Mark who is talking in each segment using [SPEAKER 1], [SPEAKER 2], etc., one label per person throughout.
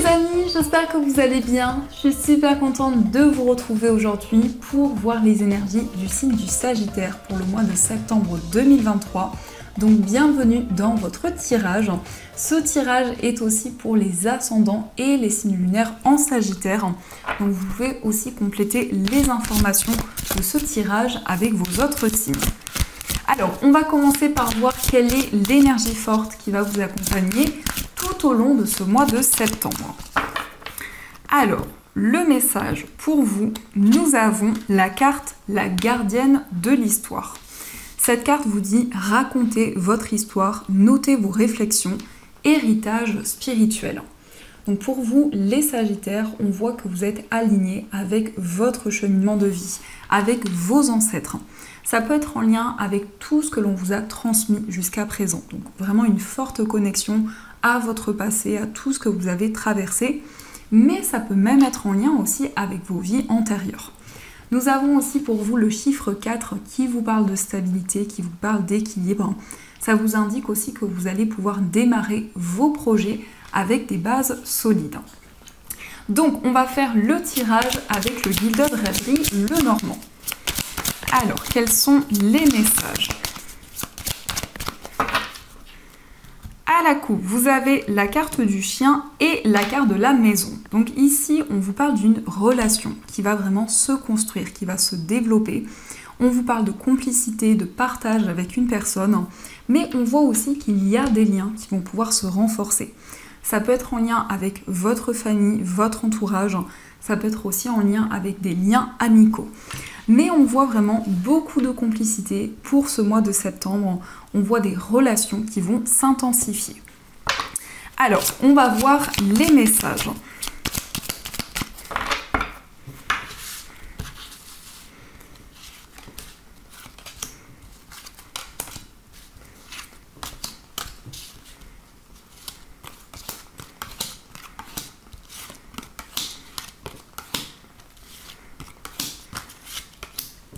[SPEAKER 1] les amis, j'espère que vous allez bien. Je suis super contente de vous retrouver aujourd'hui pour voir les énergies du signe du Sagittaire pour le mois de septembre 2023. Donc bienvenue dans votre tirage. Ce tirage est aussi pour les ascendants et les signes lunaires en Sagittaire. Donc vous pouvez aussi compléter les informations de ce tirage avec vos autres signes. Alors, on va commencer par voir quelle est l'énergie forte qui va vous accompagner tout au long de ce mois de septembre. Alors, le message pour vous, nous avons la carte la gardienne de l'histoire. Cette carte vous dit racontez votre histoire, notez vos réflexions, héritage spirituel. Donc pour vous, les Sagittaires, on voit que vous êtes alignés avec votre cheminement de vie, avec vos ancêtres. Ça peut être en lien avec tout ce que l'on vous a transmis jusqu'à présent. Donc vraiment une forte connexion à votre passé, à tout ce que vous avez traversé. Mais ça peut même être en lien aussi avec vos vies antérieures. Nous avons aussi pour vous le chiffre 4 qui vous parle de stabilité, qui vous parle d'équilibre. Ça vous indique aussi que vous allez pouvoir démarrer vos projets avec des bases solides. Donc on va faire le tirage avec le Gilded Rêverie, le Normand. Alors, quels sont les messages? À la coupe, vous avez la carte du chien et la carte de la maison. Donc ici, on vous parle d'une relation qui va vraiment se construire, qui va se développer. On vous parle de complicité, de partage avec une personne, mais on voit aussi qu'il y a des liens qui vont pouvoir se renforcer. Ça peut être en lien avec votre famille, votre entourage, ça peut être aussi en lien avec des liens amicaux. Mais on voit vraiment beaucoup de complicité pour ce mois de septembre. On voit des relations qui vont s'intensifier. Alors, on va voir les messages.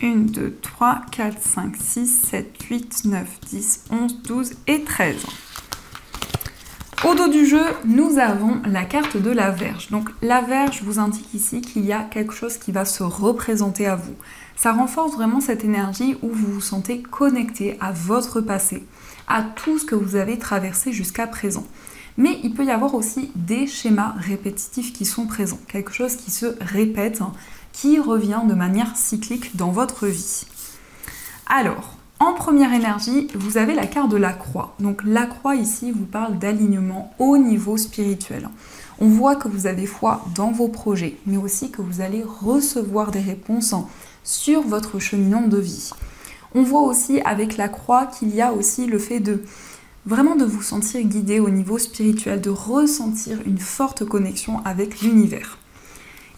[SPEAKER 1] Un, 2, 3, 4, 5, 6, 7, 8, 9, 10, 11, 12 et 13. Au dos du jeu, nous avons la carte de la Vierge. Donc la Vierge vous indique ici qu'il y a quelque chose qui va se représenter à vous. Ça renforce vraiment cette énergie où vous vous sentez connecté à votre passé, à tout ce que vous avez traversé jusqu'à présent. Mais il peut y avoir aussi des schémas répétitifs qui sont présents, quelque chose qui se répète, qui revient de manière cyclique dans votre vie. Alors, en première énergie, vous avez la carte de la croix. Donc la croix ici vous parle d'alignement au niveau spirituel. On voit que vous avez foi dans vos projets, mais aussi que vous allez recevoir des réponses sur votre cheminement de vie. On voit aussi avec la croix qu'il y a aussi le fait de vraiment de vous sentir guidé au niveau spirituel, de ressentir une forte connexion avec l'univers.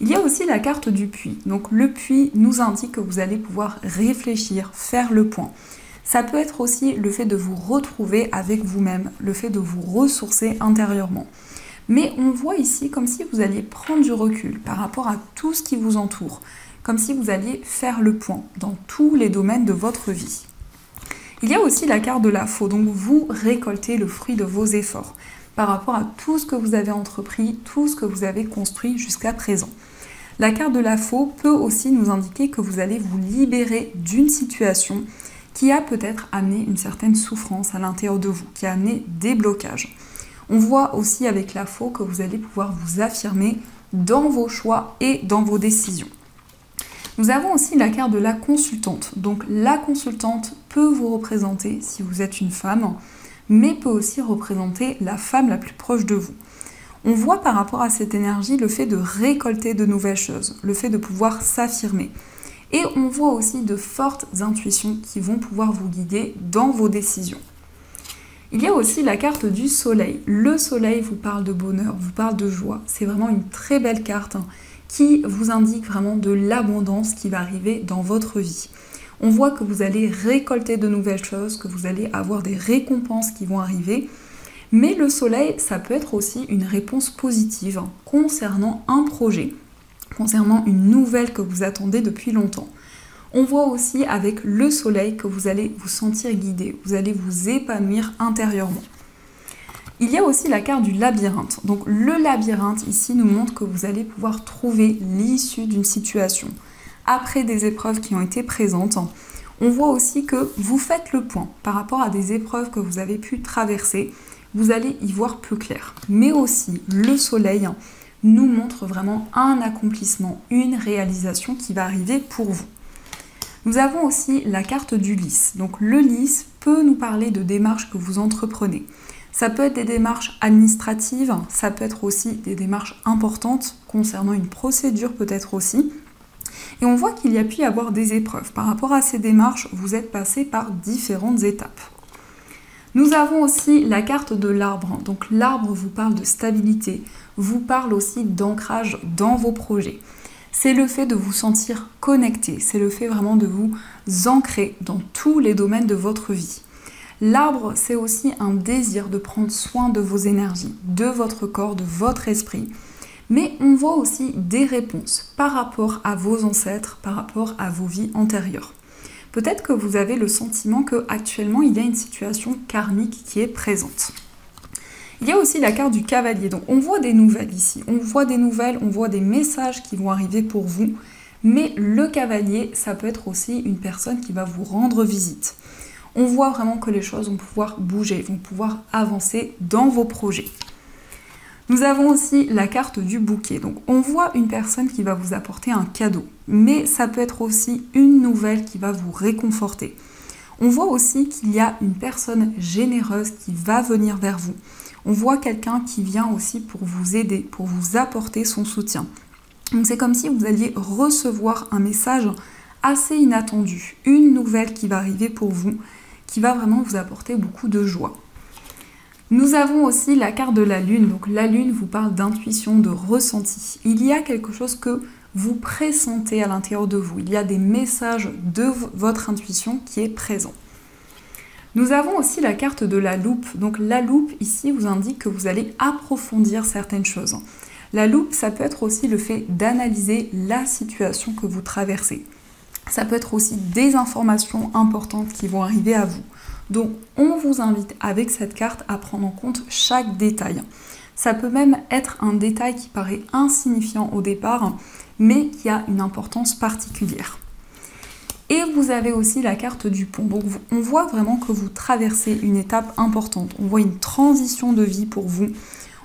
[SPEAKER 1] Il y a aussi la carte du puits. Donc le puits nous indique que vous allez pouvoir réfléchir, faire le point. Ça peut être aussi le fait de vous retrouver avec vous-même, le fait de vous ressourcer intérieurement. Mais on voit ici comme si vous alliez prendre du recul par rapport à tout ce qui vous entoure, comme si vous alliez faire le point dans tous les domaines de votre vie. Il y a aussi la carte de la faux, donc vous récoltez le fruit de vos efforts par rapport à tout ce que vous avez entrepris, tout ce que vous avez construit jusqu'à présent. La carte de la faux peut aussi nous indiquer que vous allez vous libérer d'une situation qui a peut-être amené une certaine souffrance à l'intérieur de vous, qui a amené des blocages. On voit aussi avec la faux que vous allez pouvoir vous affirmer dans vos choix et dans vos décisions. Nous avons aussi la carte de la consultante. Donc la consultante peut vous représenter si vous êtes une femme, mais peut aussi représenter la femme la plus proche de vous. On voit par rapport à cette énergie le fait de récolter de nouvelles choses, le fait de pouvoir s'affirmer. Et on voit aussi de fortes intuitions qui vont pouvoir vous guider dans vos décisions. Il y a aussi la carte du soleil. Le soleil vous parle de bonheur, vous parle de joie. C'est vraiment une très belle carte qui vous indique vraiment de l'abondance qui va arriver dans votre vie. On voit que vous allez récolter de nouvelles choses, que vous allez avoir des récompenses qui vont arriver. Mais le soleil, ça peut être aussi une réponse positive concernant un projet, concernant une nouvelle que vous attendez depuis longtemps. On voit aussi avec le soleil que vous allez vous sentir guidé, vous allez vous épanouir intérieurement. Il y a aussi la carte du labyrinthe. Donc le labyrinthe ici nous montre que vous allez pouvoir trouver l'issue d'une situation. Après des épreuves qui ont été présentes, on voit aussi que vous faites le point par rapport à des épreuves que vous avez pu traverser. Vous allez y voir plus clair. Mais aussi le soleil nous montre vraiment un accomplissement, une réalisation qui va arriver pour vous. Nous avons aussi la carte du lys. Donc le lys peut nous parler de démarches que vous entreprenez. Ça peut être des démarches administratives, ça peut être aussi des démarches importantes concernant une procédure peut-être aussi. Et on voit qu'il y a pu y avoir des épreuves. Par rapport à ces démarches, vous êtes passé par différentes étapes. Nous avons aussi la carte de l'arbre. Donc l'arbre vous parle de stabilité, vous parle aussi d'ancrage dans vos projets. C'est le fait de vous sentir connecté, c'est le fait vraiment de vous ancrer dans tous les domaines de votre vie. L'arbre, c'est aussi un désir de prendre soin de vos énergies, de votre corps, de votre esprit. Mais on voit aussi des réponses par rapport à vos ancêtres, par rapport à vos vies antérieures. Peut-être que vous avez le sentiment qu'actuellement, il y a une situation karmique qui est présente. Il y a aussi la carte du cavalier. Donc on voit des nouvelles ici. On voit des nouvelles, on voit des messages qui vont arriver pour vous. Mais le cavalier, ça peut être aussi une personne qui va vous rendre visite. On voit vraiment que les choses vont pouvoir bouger, vont pouvoir avancer dans vos projets. Nous avons aussi la carte du bouquet. Donc on voit une personne qui va vous apporter un cadeau, mais ça peut être aussi une nouvelle qui va vous réconforter. On voit aussi qu'il y a une personne généreuse qui va venir vers vous. On voit quelqu'un qui vient aussi pour vous aider, pour vous apporter son soutien. Donc c'est comme si vous alliez recevoir un message assez inattendu, une nouvelle qui va arriver pour vous, qui va vraiment vous apporter beaucoup de joie. Nous avons aussi la carte de la lune. Donc la lune vous parle d'intuition, de ressenti. Il y a quelque chose que vous pressentez à l'intérieur de vous. Il y a des messages de votre intuition qui est présent. Nous avons aussi la carte de la loupe. Donc la loupe ici vous indique que vous allez approfondir certaines choses. La loupe, ça peut être aussi le fait d'analyser la situation que vous traversez. Ça peut être aussi des informations importantes qui vont arriver à vous. Donc on vous invite avec cette carte à prendre en compte chaque détail. Ça peut même être un détail qui paraît insignifiant au départ, mais qui a une importance particulière. Et vous avez aussi la carte du pont. Donc on voit vraiment que vous traversez une étape importante. On voit une transition de vie pour vous.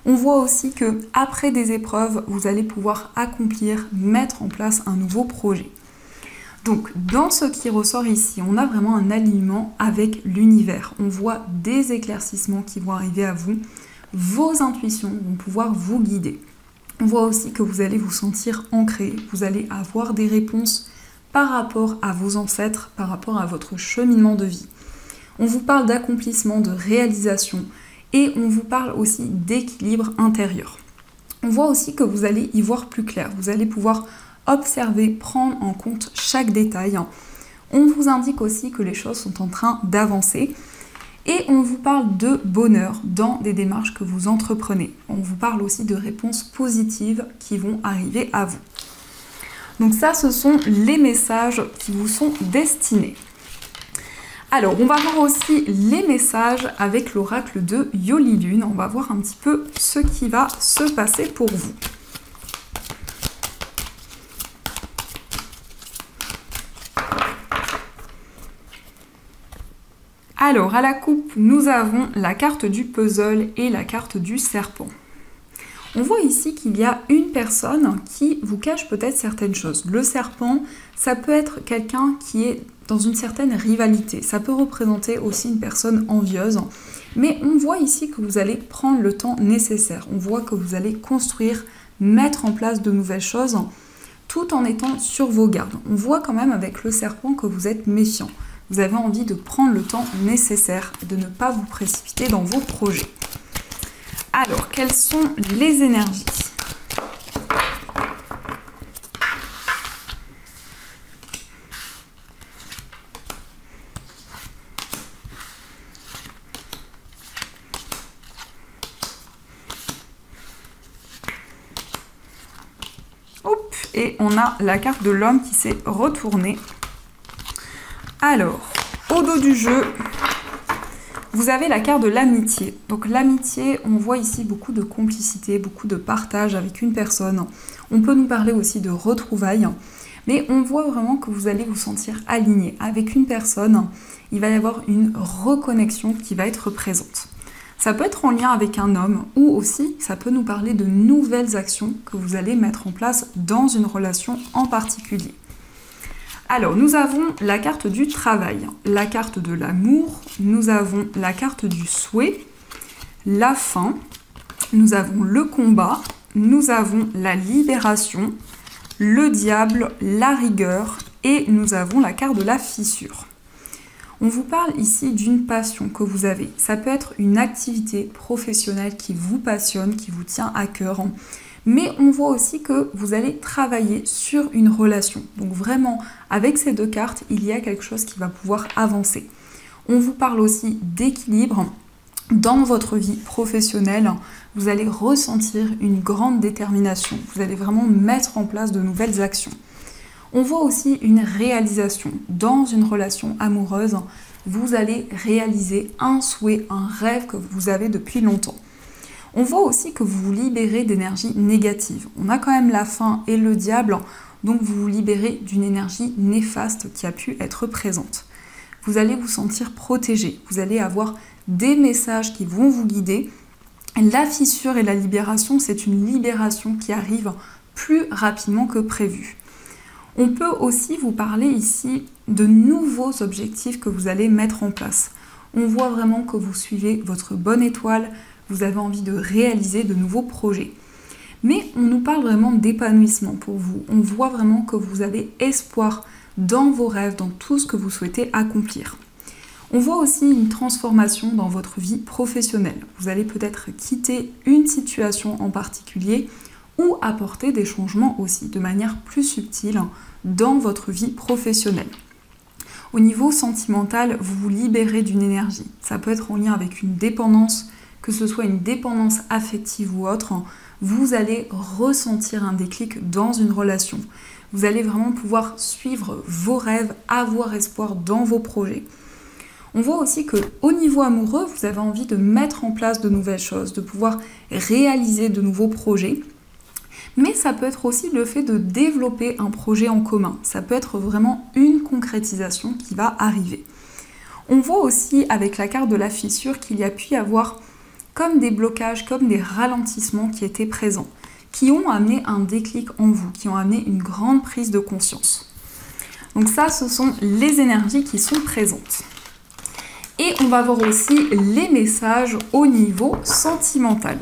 [SPEAKER 1] On voit aussi que après des épreuves, vous allez pouvoir accomplir, mettre en place un nouveau projet. Donc, dans ce qui ressort ici, on a vraiment un alignement avec l'univers. On voit des éclaircissements qui vont arriver à vous. Vos intuitions vont pouvoir vous guider. On voit aussi que vous allez vous sentir ancré. Vous allez avoir des réponses par rapport à vos ancêtres, par rapport à votre cheminement de vie. On vous parle d'accomplissement, de réalisation et on vous parle aussi d'équilibre intérieur. On voit aussi que vous allez y voir plus clair. Vous allez pouvoir observer, prendre en compte chaque détail. On vous indique aussi que les choses sont en train d'avancer et on vous parle de bonheur dans des démarches que vous entreprenez. On vous parle aussi de réponses positives qui vont arriver à vous. Donc ça, ce sont les messages qui vous sont destinés. Alors, on va voir aussi les messages avec l'oracle de Yoli Lune. On va voir un petit peu ce qui va se passer pour vous. Alors, à la coupe, nous avons la carte du puzzle et la carte du serpent. On voit ici qu'il y a une personne qui vous cache peut-être certaines choses. Le serpent, ça peut être quelqu'un qui est dans une certaine rivalité. Ça peut représenter aussi une personne envieuse. Mais on voit ici que vous allez prendre le temps nécessaire. On voit que vous allez construire, mettre en place de nouvelles choses, tout en étant sur vos gardes. On voit quand même avec le serpent que vous êtes méfiant. Vous avez envie de prendre le temps nécessaire, de ne pas vous précipiter dans vos projets. Alors, quelles sont les énergies ? Hop, et on a la carte de l'homme qui s'est retournée. Alors, au dos du jeu, Vous avez la carte de l'amitié. Donc l'amitié, on voit ici beaucoup de complicité, beaucoup de partage avec une personne. On peut nous parler aussi de retrouvailles. Mais on voit vraiment que vous allez vous sentir aligné avec une personne. Il va y avoir une reconnexion qui va être présente. Ça peut être en lien avec un homme ou aussi ça peut nous parler de nouvelles actions que vous allez mettre en place dans une relation en particulier. Alors, nous avons la carte du travail, la carte de l'amour, nous avons la carte du souhait, la fin, nous avons le combat, nous avons la libération, le diable, la rigueur et nous avons la carte de la fissure. On vous parle ici d'une passion que vous avez. Ça peut être une activité professionnelle qui vous passionne, qui vous tient à cœur. Mais on voit aussi que vous allez travailler sur une relation. Donc vraiment, avec ces deux cartes, il y a quelque chose qui va pouvoir avancer. On vous parle aussi d'équilibre dans votre vie professionnelle. Vous allez ressentir une grande détermination. Vous allez vraiment mettre en place de nouvelles actions. On voit aussi une réalisation. Dans une relation amoureuse, vous allez réaliser un souhait, un rêve que vous avez depuis longtemps. On voit aussi que vous vous libérez d'énergie négative. On a quand même la fin et le diable, donc vous vous libérez d'une énergie néfaste qui a pu être présente. Vous allez vous sentir protégé, vous allez avoir des messages qui vont vous guider. La fissure et la libération, c'est une libération qui arrive plus rapidement que prévu. On peut aussi vous parler ici de nouveaux objectifs que vous allez mettre en place. On voit vraiment que vous suivez votre bonne étoile, vous avez envie de réaliser de nouveaux projets. Mais on nous parle vraiment d'épanouissement pour vous. On voit vraiment que vous avez espoir dans vos rêves, dans tout ce que vous souhaitez accomplir. On voit aussi une transformation dans votre vie professionnelle. Vous allez peut-être quitter une situation en particulier ou apporter des changements aussi de manière plus subtile dans votre vie professionnelle. Au niveau sentimental, vous vous libérez d'une énergie. Ça peut être en lien avec une dépendance, que ce soit une dépendance affective ou autre. Vous allez ressentir un déclic dans une relation. Vous allez vraiment pouvoir suivre vos rêves, avoir espoir dans vos projets. On voit aussi qu'au niveau amoureux, vous avez envie de mettre en place de nouvelles choses, de pouvoir réaliser de nouveaux projets. Mais ça peut être aussi le fait de développer un projet en commun. Ça peut être vraiment une concrétisation qui va arriver. On voit aussi avec la carte de la fissure qu'il y a pu y avoir comme des blocages, comme des ralentissements qui étaient présents, qui ont amené un déclic en vous, qui ont amené une grande prise de conscience. Donc ça, ce sont les énergies qui sont présentes. Et on va voir aussi les messages au niveau sentimental.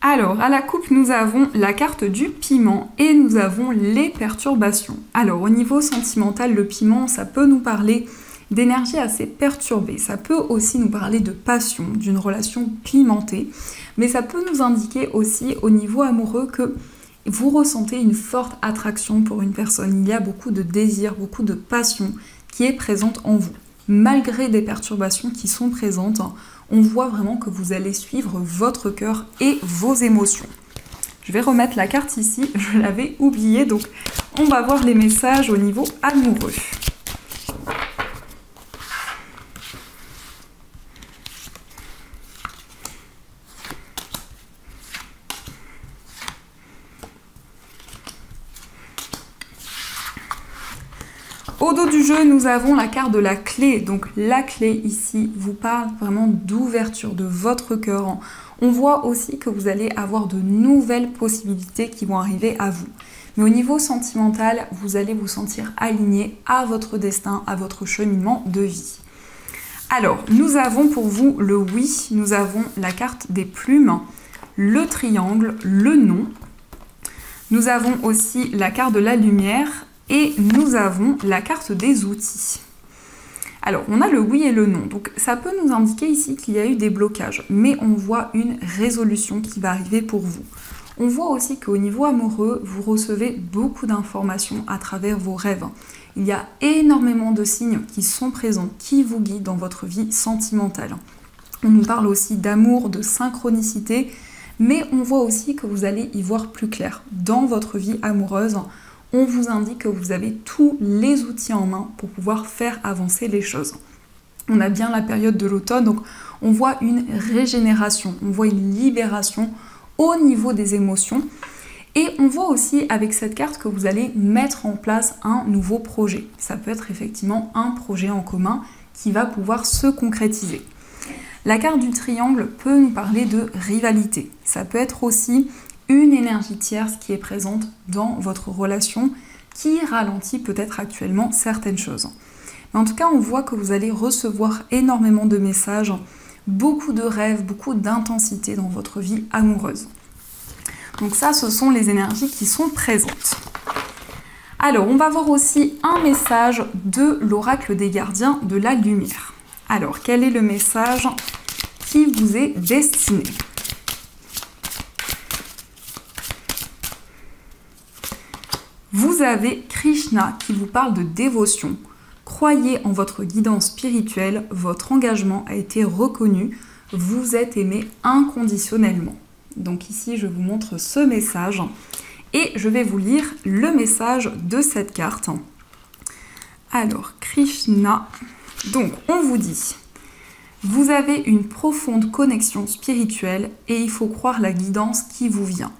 [SPEAKER 1] Alors, à la coupe, nous avons la carte du piment et nous avons les perturbations. Alors, au niveau sentimental, le piment, ça peut nous parler d'énergie assez perturbée. Ça peut aussi nous parler de passion, d'une relation pimentée. Mais ça peut nous indiquer aussi au niveau amoureux que vous ressentez une forte attraction pour une personne. Il y a beaucoup de désir, beaucoup de passion qui est présente en vous. Malgré des perturbations qui sont présentes, on voit vraiment que vous allez suivre votre cœur et vos émotions. Je vais remettre la carte ici, je l'avais oubliée, donc on va voir les messages au niveau amoureux. Au dos du jeu, nous avons la carte de la clé. Donc la clé ici vous parle vraiment d'ouverture de votre cœur. On voit aussi que vous allez avoir de nouvelles possibilités qui vont arriver à vous. Mais au niveau sentimental, vous allez vous sentir aligné à votre destin, à votre cheminement de vie. Alors, nous avons pour vous le oui, nous avons la carte des plumes, le triangle, le non. Nous avons aussi la carte de la lumière. Et nous avons la carte des outils. Alors, on a le oui et le non. Donc, ça peut nous indiquer ici qu'il y a eu des blocages. Mais on voit une résolution qui va arriver pour vous. On voit aussi qu'au niveau amoureux, vous recevez beaucoup d'informations à travers vos rêves. Il y a énormément de signes qui sont présents, qui vous guident dans votre vie sentimentale. On nous parle aussi d'amour, de synchronicité. mais on voit aussi que vous allez y voir plus clair. Dans votre vie amoureuse, on vous indique que vous avez tous les outils en main pour pouvoir faire avancer les choses. On a bien la période de l'automne, donc on voit une régénération, on voit une libération au niveau des émotions. Et on voit aussi avec cette carte que vous allez mettre en place un nouveau projet. Ça peut être effectivement un projet en commun qui va pouvoir se concrétiser. La carte du triangle peut nous parler de rivalité. Ça peut être aussi une énergie tierce qui est présente dans votre relation qui ralentit peut-être actuellement certaines choses. Mais en tout cas, on voit que vous allez recevoir énormément de messages, beaucoup de rêves, beaucoup d'intensité dans votre vie amoureuse. Donc ça, ce sont les énergies qui sont présentes. Alors, on va voir aussi un message de l'oracle des gardiens de la lumière. Alors, quel est le message qui vous est destiné ? Vous avez Krishna qui vous parle de dévotion. Croyez en votre guidance spirituelle, votre engagement a été reconnu, vous êtes aimé inconditionnellement. Donc ici, je vous montre ce message et je vais vous lire le message de cette carte. Alors, Krishna, donc on vous dit, vous avez une profonde connexion spirituelle et il faut croire la guidance qui vous vient.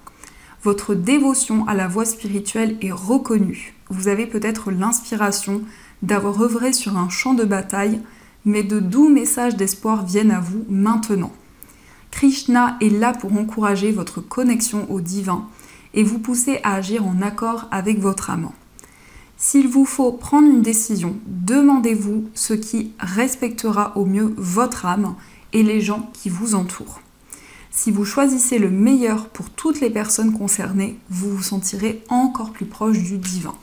[SPEAKER 1] Votre dévotion à la voie spirituelle est reconnue. Vous avez peut-être l'inspiration d'avoir œuvré sur un champ de bataille, mais de doux messages d'espoir viennent à vous maintenant. Krishna est là pour encourager votre connexion au divin et vous pousser à agir en accord avec votre amant. S'il vous faut prendre une décision, demandez-vous ce qui respectera au mieux votre âme et les gens qui vous entourent. Si vous choisissez le meilleur pour toutes les personnes concernées, vous vous sentirez encore plus proche du divin.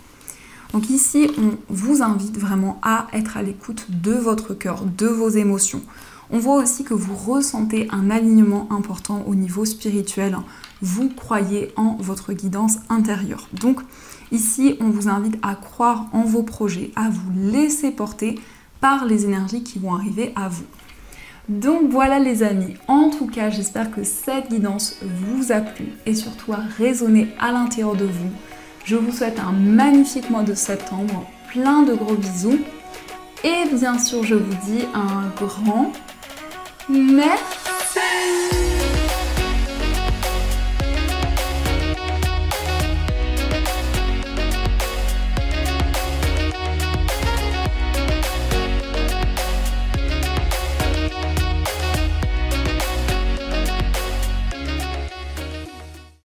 [SPEAKER 1] Donc ici, on vous invite vraiment à être à l'écoute de votre cœur, de vos émotions. On voit aussi que vous ressentez un alignement important au niveau spirituel. Vous croyez en votre guidance intérieure. Donc ici, on vous invite à croire en vos projets, à vous laisser porter par les énergies qui vont arriver à vous. Donc voilà les amis, en tout cas j'espère que cette guidance vous a plu et surtout a résonné à l'intérieur de vous. Je vous souhaite un magnifique mois de septembre, plein de gros bisous et bien sûr je vous dis un grand merci.